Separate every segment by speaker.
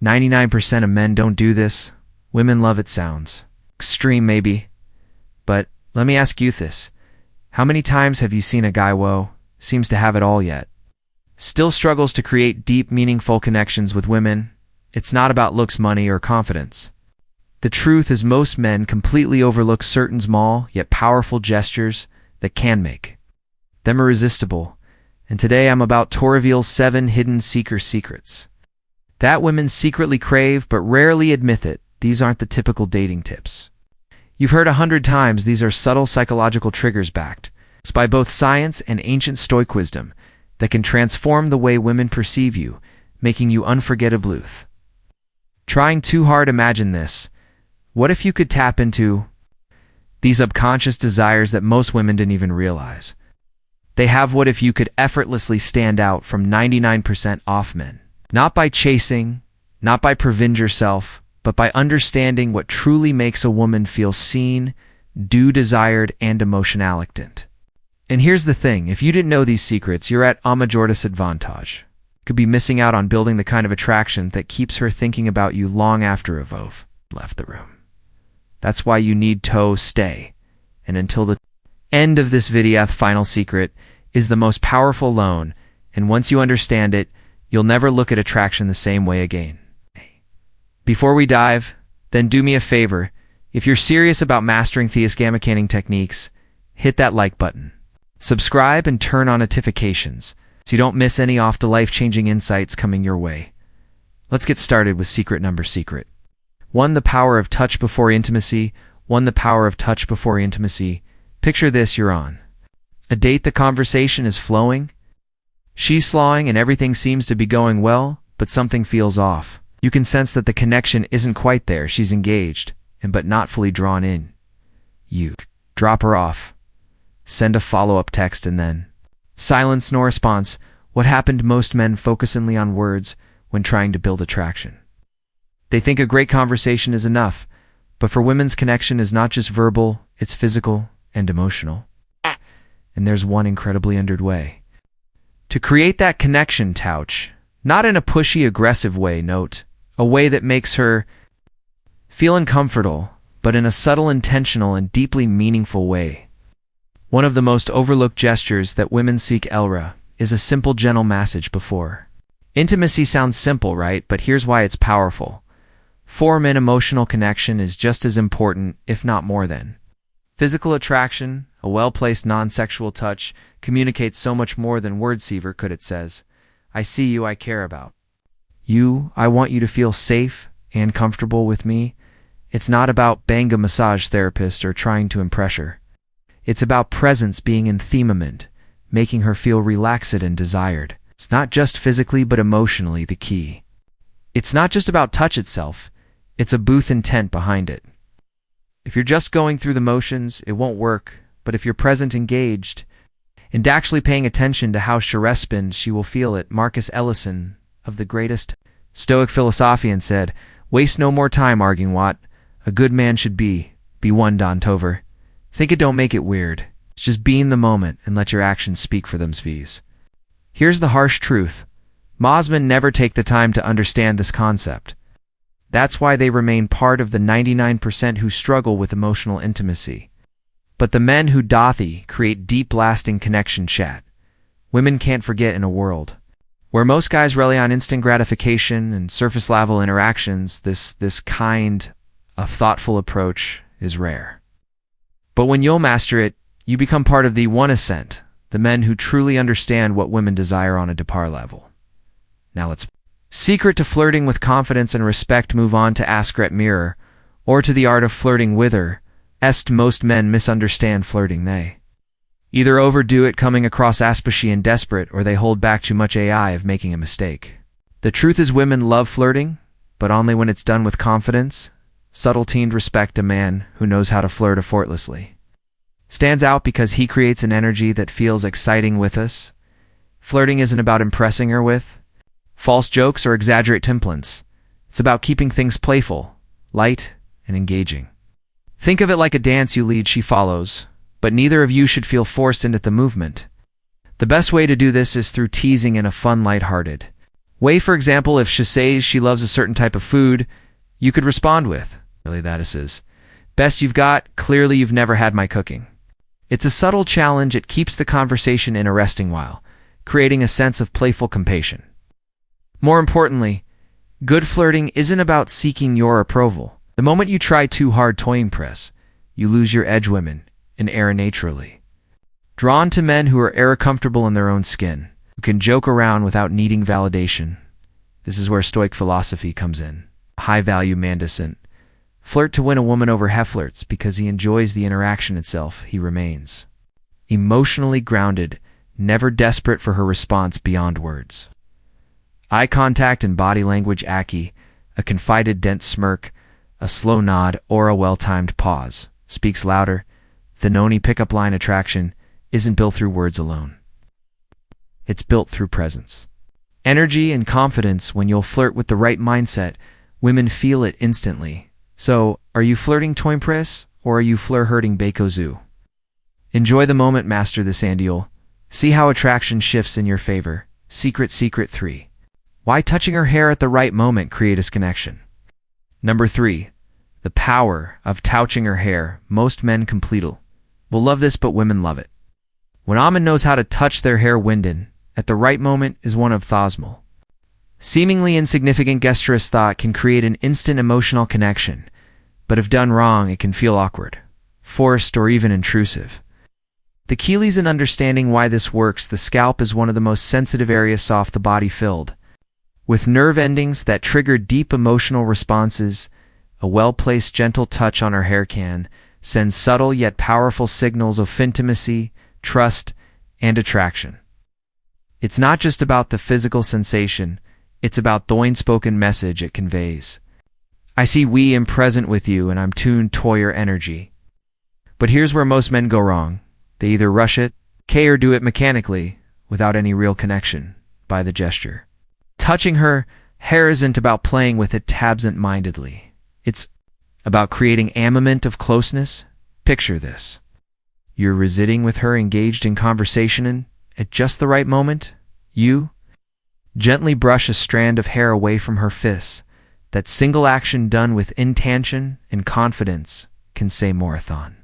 Speaker 1: 99% of men don't do this. Women love it sounds extreme maybe, but let me ask you this. How many times have you seen a guy seems to have it all yet, still struggles to create deep, meaningful connections with women? It's not about looks, money, or confidence. The truth is most men completely overlook certain small yet powerful gestures that can make them irresistible. And today I'm about to reveal 7 hidden seeker secrets that women secretly crave but rarely admit it. These aren't the typical dating tips you've heard 100 times. These are subtle psychological triggers backed by both science and ancient Stoic wisdom that can transform the way women perceive you, making you unforgettable. Trying too hard? Imagine this. What if you could tap into these subconscious desires that most women didn't even realize they have? What if you could effortlessly stand out from 99% off men? Not by chasing, not by proving yourself, but by understanding what truly makes a woman feel seen, desired, and emotional. And here's the thing, if you didn't know these secrets, you're at a major disadvantage. Could be missing out on building the kind of attraction that keeps her thinking about you long after you've left the room. That's why you need to stay. And until the end of this video, the final secret is the most powerful loan, and once you understand it, you'll never look at attraction the same way again. Before we dive, then do me a favor. If you're serious about mastering these gamma-canning techniques, hit that like button. Subscribe and turn on notifications so you don't miss any of the life-changing insights coming your way. Let's get started with secret number 1. The power of touch before intimacy. 1. The power of touch before intimacy. Picture this, you're on a date, the conversation is flowing, she's slawing, and everything seems to be going well, but something feels off. You can sense that the connection isn't quite there. She's engaged, but not fully drawn in. You drop her off, send a follow-up text, and then silence, no response. What happened? Most men focus only on words when trying to build attraction. They think a great conversation is enough, but for women's connection is not just verbal, it's physical and emotional. And there's one incredibly underway to create that connection, touch, not in a pushy, aggressive way, note, a way that makes her feel uncomfortable, but in a subtle, intentional, and deeply meaningful way. One of the most overlooked gestures that women seek is a simple, gentle message before intimacy. Sounds simple, right? But here's why it's powerful. For men, emotional connection is just as important, if not more than physical attraction. A well-placed non-sexual touch communicates so much more than words ever could. It says, I see you, I care about you, I want you to feel safe and comfortable with me. It's not about being a massage therapist or trying to impress her. It's about presence, being in themament, making her feel relaxed and desired. It's not just physically but emotionally the key. It's not just about touch itself, it's a booth intent behind it. If you're just going through the motions, it won't work, but if you're present, engaged, and actually paying attention to how she responds, she will feel it. Marcus Aurelius, of the greatest Stoic philosophian, said, waste no more time arguing what a good man should be one done over. Think it, don't make it weird. It's just be in the moment and let your actions speak for themselves. Here's the harsh truth. Most men never take the time to understand this concept. That's why they remain part of the 99% who struggle with emotional intimacy. But the men who create deep, lasting connection chat. Women can't forget, in a world where most guys rely on instant gratification and surface-level interactions, this kind of thoughtful approach is rare. But when you'll master it, you become part of the 1%, the men who truly understand what women desire on a deeper level. Now let's secret to flirting with confidence and respect. Move on to ask at mirror, or to the art of flirting with her. Most men misunderstand flirting. They either overdo it, coming across as pushy and desperate, or they hold back too much of making a mistake. The truth is, women love flirting, but only when it's done with confidence, subtlety, and respect. A man who knows how to flirt effortlessly stands out because he creates an energy that feels exciting with us. Flirting isn't about impressing her with false jokes or exaggerate templates. It's about keeping things playful, light, and engaging. Think of it like a dance you lead, she follows, but neither of you should feel forced into the movement. The best way to do this is through teasing in a fun, light-hearted Way, for example, if she says she loves a certain type of food, you could respond with, "Really, that is best you've got. Clearly, you've never had my cooking." It's a subtle challenge. It keeps the conversation interesting while creating a sense of playful compassion. More importantly, good flirting isn't about seeking your approval. The moment you try too hard toying press, you lose your edge. Women, and err naturally drawn to men who are comfortable in their own skin, who can joke around without needing validation. This is where Stoic philosophy comes in. High-value man doesn't flirt to win a woman over. He flirts because he enjoys the interaction itself. He remains emotionally grounded, never desperate for her response beyond words. Eye contact and body language. A confided dense smirk, a slow nod, or a well-timed pause speaks louder than any pickup line. Attraction isn't built through words alone. It's built through presence, energy, and confidence. When you'll flirt with the right mindset, women feel it instantly. So, are you flirting toimpress, or are you fleur-hurting bekozu? Enjoy the moment, master this, and you'll see how attraction shifts in your favor. Secret 3. Why touching her hair at the right moment creates connection. Number 3. The power of touching her hair. Most men will love this, but women love it. When a man knows how to touch their hair winden at the right moment is one of thosmal. Seemingly insignificant gesturous thought can create an instant emotional connection, but if done wrong, it can feel awkward, forced, or even intrusive. The key lies in understanding why this works. The scalp is one of the most sensitive areas off the body, filled with nerve endings that trigger deep emotional responses. A well-placed, gentle touch on her hair can send subtle yet powerful signals of intimacy, trust, and attraction. It's not just about the physical sensation, it's about the unspoken message it conveys. I see we am present with you and I'm tuned to your energy. But here's where most men go wrong. They either rush it, or do it mechanically, without any real connection, by the gesture. Touching her hair isn't about playing with it absent-mindedly. It's about creating a moment of closeness. Picture this. You're residing with her, engaged in conversation, and at just the right moment, you gently brush a strand of hair away from her fists. That single action done with intention and confidence can say marathon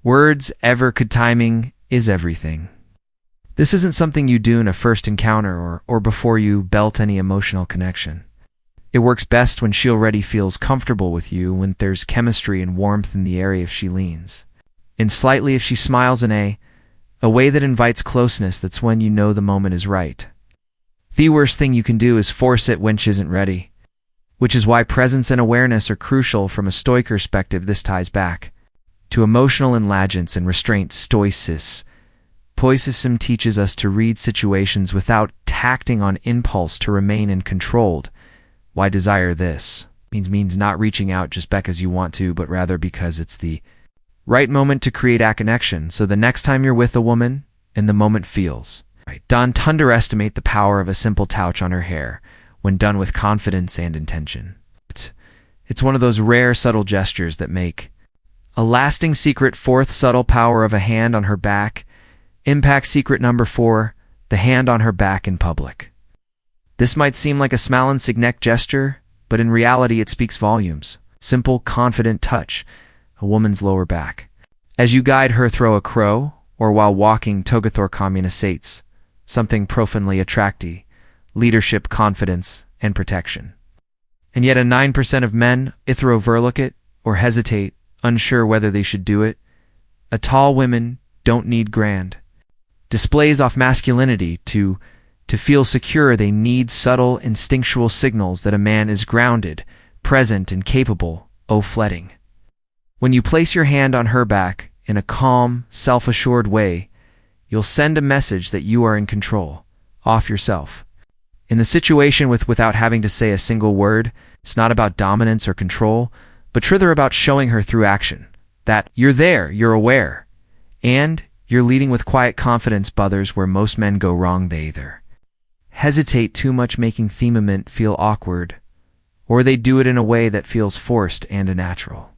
Speaker 1: words ever could. Timing is everything. This isn't something you do in a first encounter or before you built any emotional connection. It works best when she already feels comfortable with you, when there's chemistry and warmth in the area. If she leans in slightly, if she smiles in a way that invites closeness, that's when you know the moment is right. The worst thing you can do is force it when she isn't ready, which is why presence and awareness are crucial from a Stoic perspective. This ties back to emotional intelligence and restraint. Stoicism teaches us to read situations without acting on impulse, to remain in controlled. Why desire this? Means not reaching out just because you want to, but rather because it's the right moment to create a connection. So the next time you're with a woman and the moment feels right, don't underestimate the power of a simple touch on her hair when done with confidence and intention. It's one of those rare subtle gestures that make a lasting secret. Fourth, subtle power of a hand on her back. Impact secret number 4, the hand on her back in public. This might seem like a small insignificant gesture, but in reality it speaks volumes. Simple, confident touch, a woman's lower back. As you guide her through a crow, or while walking Togathor communicates something profoundly attractive, leadership, confidence, and protection. And yet a 9% of men either overlook it or hesitate, unsure whether they should do it. A tall women don't need grand displays of masculinity to feel secure. They need subtle, instinctual signals that a man is grounded, present, and capable of fletting. When you place your hand on her back in a calm, self-assured way, you'll send a message that you are in control, off yourself. In the situation without having to say a single word, it's not about dominance or control, but rather about showing her through action that you're there, you're aware, and you're leading with quiet confidence. Others where most men go wrong, they either hesitate too much, making the moment feel awkward, or they do it in a way that feels forced and unnatural.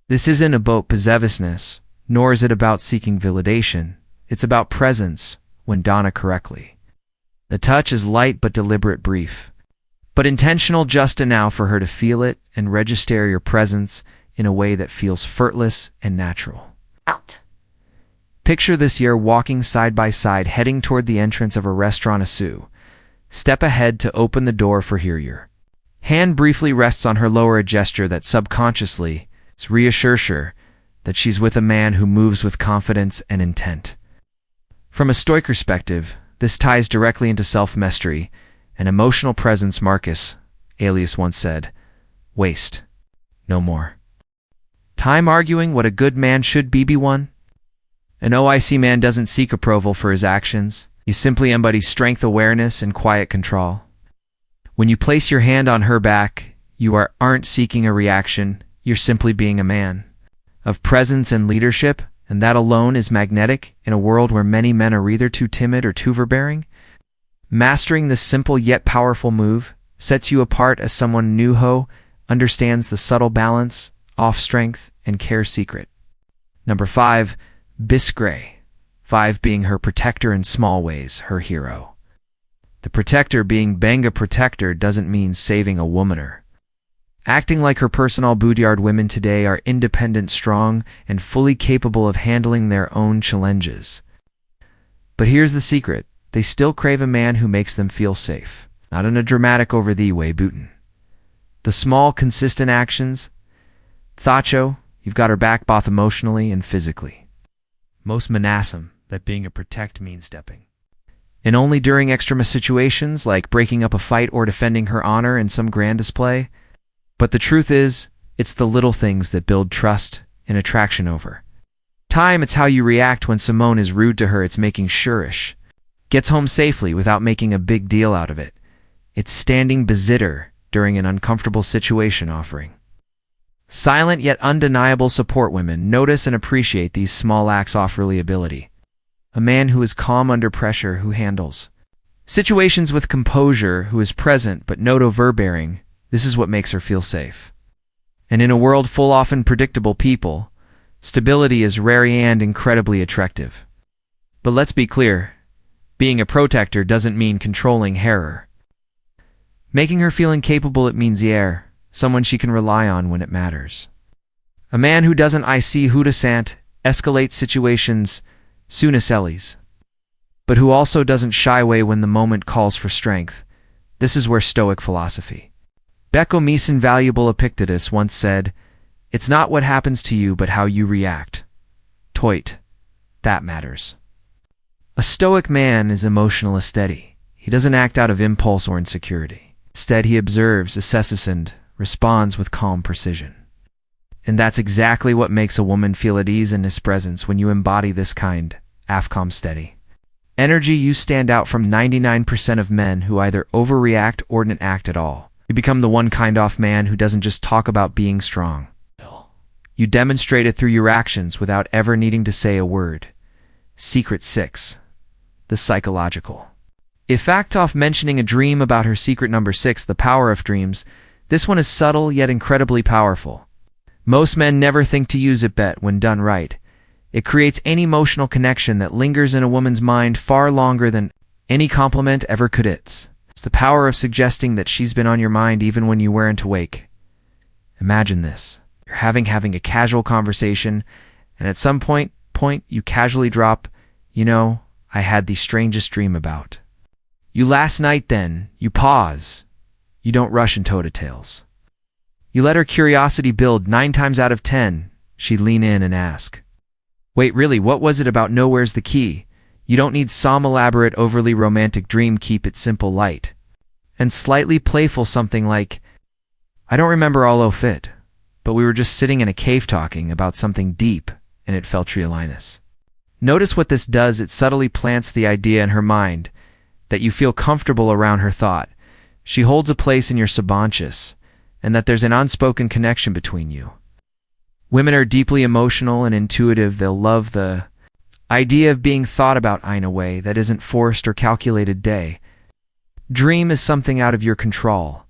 Speaker 1: This isn't about possessiveness, nor is it about seeking validation. It's about presence when done correctly. The touch is light but deliberate, brief, but intentional just enough for her to feel it and register your presence in a way that feels effortless and natural.
Speaker 2: Out.
Speaker 1: Picture this year walking side by side, heading toward the entrance of a restaurant. Step ahead to open the door for her. Your hand briefly rests on her lower, a gesture that subconsciously reassures her that she's with a man who moves with confidence and intent. From a Stoic perspective, this ties directly into self-mastery and emotional presence. Marcus Aurelius once said, "Waste no more time arguing what a good man should be one." An OIC man doesn't seek approval for his actions. He simply embodies strength, awareness, and quiet control. When you place your hand on her back, you aren't seeking a reaction. You're simply being a man of presence and leadership, and that alone is magnetic in a world where many men are either too timid or too overbearing. Mastering this simple yet powerful move sets you apart as someone who understands the subtle balance of strength and care secret. Number 5, Bisgray. 5 being her protector in small ways, her hero. The protector being a protector doesn't mean saving a womaner. Acting like her personal bodyguard. Women today are independent, strong, and fully capable of handling their own challenges. But here's the secret. They still crave a man who makes them feel safe. Not in a dramatic over-the-way bootin'. The small, consistent actions. Thacho, you've got her back both emotionally and physically. Most menasum that being a protect means stepping. And only during extreme situations like breaking up a fight or defending her honor in some grand display. But the truth is, it's the little things that build trust and attraction over time. It's how you react when Simone is rude to her. It's making sure she gets home safely without making a big deal out of it. It's standing beside her during an uncomfortable situation, offering silent yet undeniable support. Women notice and appreciate these small acts of reliability. A man who is calm under pressure, who handles situations with composure, who is present but not overbearing. This is what makes her feel safe. And in a world full of often predictable people, stability is rare and incredibly attractive. But let's be clear, being a protector doesn't mean controlling her. Making her feel incapable, it means someone she can rely on when it matters. A man who doesn't escalate situations soon but who also doesn't shy away when the moment calls for strength. This is where Stoic philosophy becomes invaluable. Epictetus once said, "It's not what happens to you, but how you react. That matters." A Stoic man is emotional steady. He doesn't act out of impulse or insecurity. Instead, he observes, assesses, and responds with calm precision. And that's exactly what makes a woman feel at ease in his presence. When you embody this kind of calm, steady energy, you stand out from 99% of men who either overreact or don't act at all. You become the one kind of man who doesn't just talk about being strong. You demonstrate it through your actions without ever needing to say a word. Secret 6. The psychological effect of mentioning a dream about her secret. Number 6. The power of dreams. This one is subtle yet incredibly powerful. Most men never think to use it, but when done right, it creates an emotional connection that lingers in a woman's mind far longer than any compliment ever could. It's the power of suggesting that she's been on your mind even when you weren't awake. Imagine this. You're having a casual conversation, and at some point you casually drop, I had the strangest dream about you last night. Then you pause. You don't rush into details. You let her curiosity build. 9 times out of 10, she'd lean in and ask, "Wait, really, what was it about?" No, where's the key? You don't need some elaborate, overly romantic dream. Keep it simple, light, and slightly playful. Something like, "I don't remember all of it, but we were just sitting in a cave talking about something deep, and it felt Triolinus." Notice what this does. It subtly plants the idea in her mind that you feel comfortable around her thought. She holds a place in your subconscious, and that there's an unspoken connection between you. Women are deeply emotional and intuitive. They'll love the idea of being thought about in a way that isn't forced or calculated. Dream is something out of your control,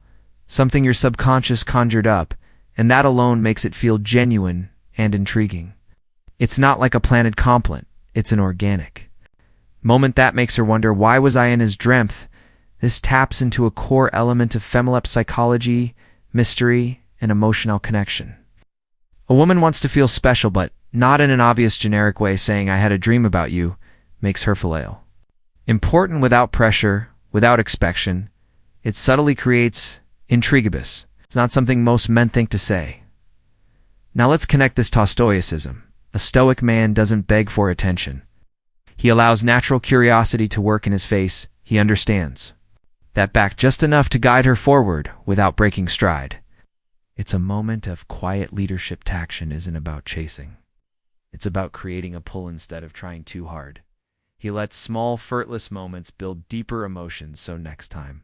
Speaker 1: something your subconscious conjured up, and that alone makes it feel genuine and intriguing. It's not like a planted compliment, it's an organic moment that makes her wonder, why was I in his dreams? This taps into a core element of female psychology, mystery, and emotional connection. A woman wants to feel special, but not in an obvious generic way saying, "I had a dream about you," makes her filial. Important without pressure, without expectation, it subtly creates intrigibus. It's not something most men think to say. Now let's connect this to Stoicism. A Stoic man doesn't beg for attention. He allows natural curiosity to work in his face. He understands that back just enough to guide her forward without breaking stride. It's a moment of quiet leadership. Taction isn't about chasing. It's about creating a pull instead of trying too hard. He lets small, effortless moments build deeper emotions, so next time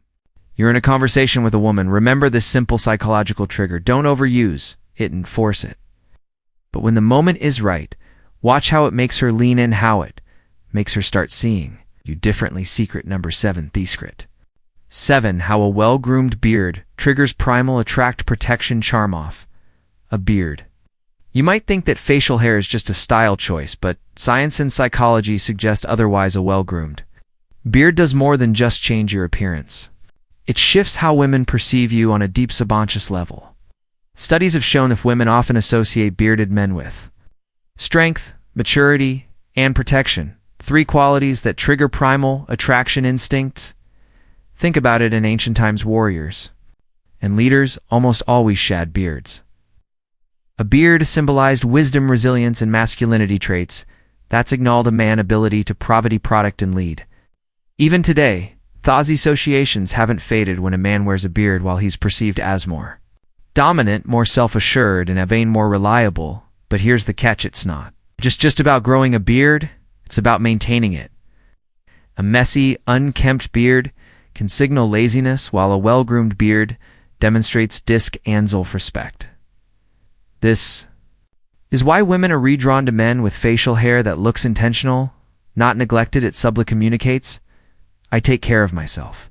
Speaker 1: you're in a conversation with a woman, remember this simple psychological trigger. Don't overuse it and force it. But when the moment is right, watch how it makes her lean in, how it makes her start seeing you differently. Secret number 7, Secret 7. How a well-groomed beard triggers primal attract, protection, charm off. A beard. You might think that facial hair is just a style choice, but science and psychology suggest otherwise. A well-groomed beard does more than just change your appearance. It shifts how women perceive you on a deep subconscious level. Studies have shown that women often associate bearded men with strength, maturity, and protection, 3 qualities that trigger primal attraction instincts. Think about it. In ancient times, warriors and leaders almost always shed beards. A beard symbolized wisdom, resilience, and masculinity traits. That's signaled a man's ability to provide, protect, and lead. Even today, those associations haven't faded when a man wears a beard. While he's perceived as more dominant, more self-assured, and vain, more reliable. But here's the catch: it's not just about growing a beard, it's about maintaining it. A messy, unkempt beard can signal laziness, while a well-groomed beard demonstrates disc and self-respect. This is why women are redrawn to men with facial hair that looks intentional, not neglected. It subtly communicates, I take care of myself.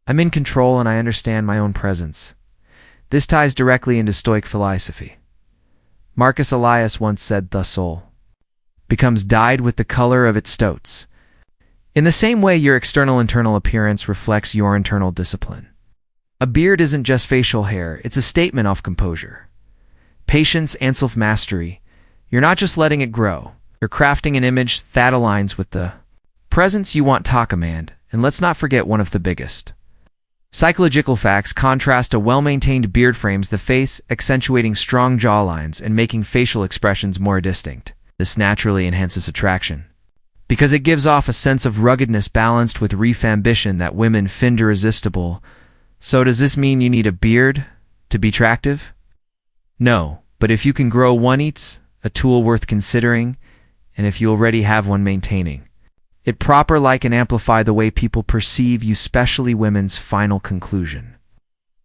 Speaker 1: I'm in control and I understand my own presence. This ties directly into Stoic philosophy. Marcus Aurelius once said, "The soul becomes dyed with the color of its stoats." In the same way, your external internal appearance reflects your internal discipline. A beard isn't just facial hair, it's a statement of composure, patience, and self-mastery. You're not just letting it grow, you're crafting an image that aligns with the presence you want to command. And let's not forget one of the biggest psychological facts. Contrast: a well-maintained beard frames the face, accentuating strong jawlines and making facial expressions more distinct. This naturally enhances attraction, because it gives off a sense of ruggedness balanced with reef ambition that women find irresistible. So does this mean you need a beard to be attractive? No, but if you can grow one, it's a tool worth considering, and if you already have one, maintaining it proper can amplify the way people perceive you, especially women's. Final conclusion.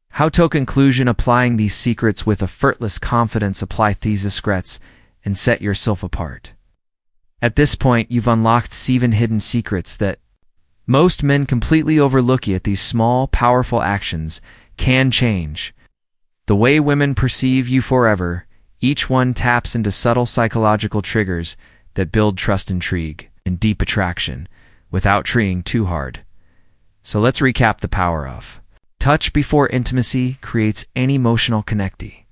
Speaker 1: How to conclusion: applying these secrets with effortless confidence. Apply these secrets and set yourself apart. At this point, you've unlocked 7 hidden secrets that most men completely overlook. Yet these small, powerful actions can change the way women perceive you forever. Each one taps into subtle psychological triggers that build trust, intrigue, and deep attraction without trying too hard. So let's recap the power of touch before intimacy creates an emotional connectee.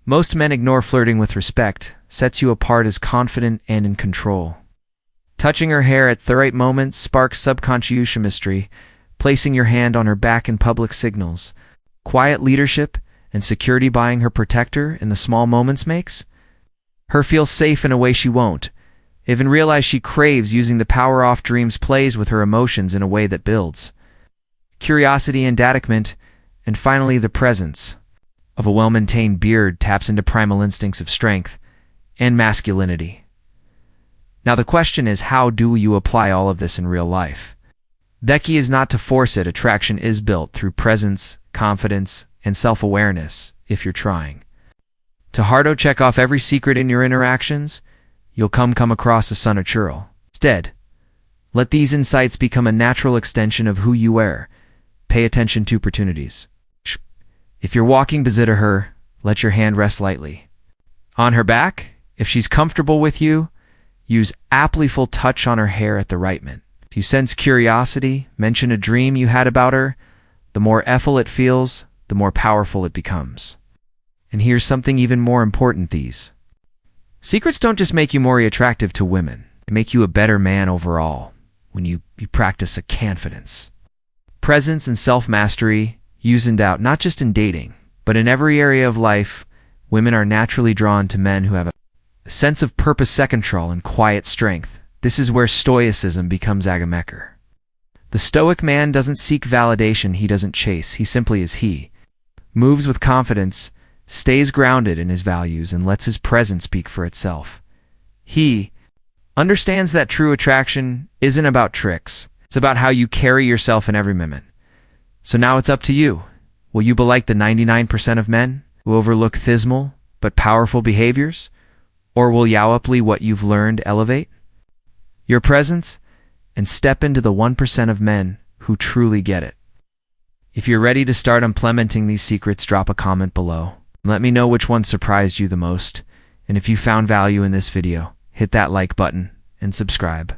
Speaker 1: Most men ignore flirting with respect, sets you apart as confident and in control. Touching her hair at the right moment sparks subconscious chemistry. Placing your hand on her back in public signals quiet leadership and security. Buying her protector in the small moments makes her feel safe in a way she won't even realize she craves. Using the power off dreams plays with her emotions in a way that builds curiosity and attachment. And finally, the presence of a well-maintained beard taps into primal instincts of strength and masculinity. Now the question is, how do you apply all of this in real life? The key is not to force it. Attraction is built through presence, confidence, and self-awareness. If you're trying to hard check off every secret in your interactions, you'll come across a natural. Instead, let these insights become a natural extension of who you are. Pay attention to opportunities. If you're walking beside her, let your hand rest lightly on her back. If she's comfortable with you, use a playful touch on her hair at the right moment. If you sense curiosity, mention a dream you had about her, the more efful it feels, the more powerful it becomes. And here's something even more important: these secrets don't just make you more attractive to women, they make you a better man overall when you practice a confidence, presence, and self-mastery used in doubt, not just in dating, but in every area of life. Women are naturally drawn to men who have a sense of purpose, self-control, and quiet strength. This is where Stoicism becomes Agamekar. The Stoic man doesn't seek validation, he doesn't chase, he simply is he. Moves with confidence, stays grounded in his values, and lets his presence speak for itself. He understands that true attraction isn't about tricks. It's about how you carry yourself in every moment. So now it's up to you. Will you be like the 99% of men who overlook dismal but powerful behaviors? Or will you apply what you've learned, elevate your presence, and step into the 1% of men who truly get it? If you're ready to start implementing these secrets, drop a comment below. Let me know which one surprised you the most. And if you found value in this video, hit that like button and subscribe.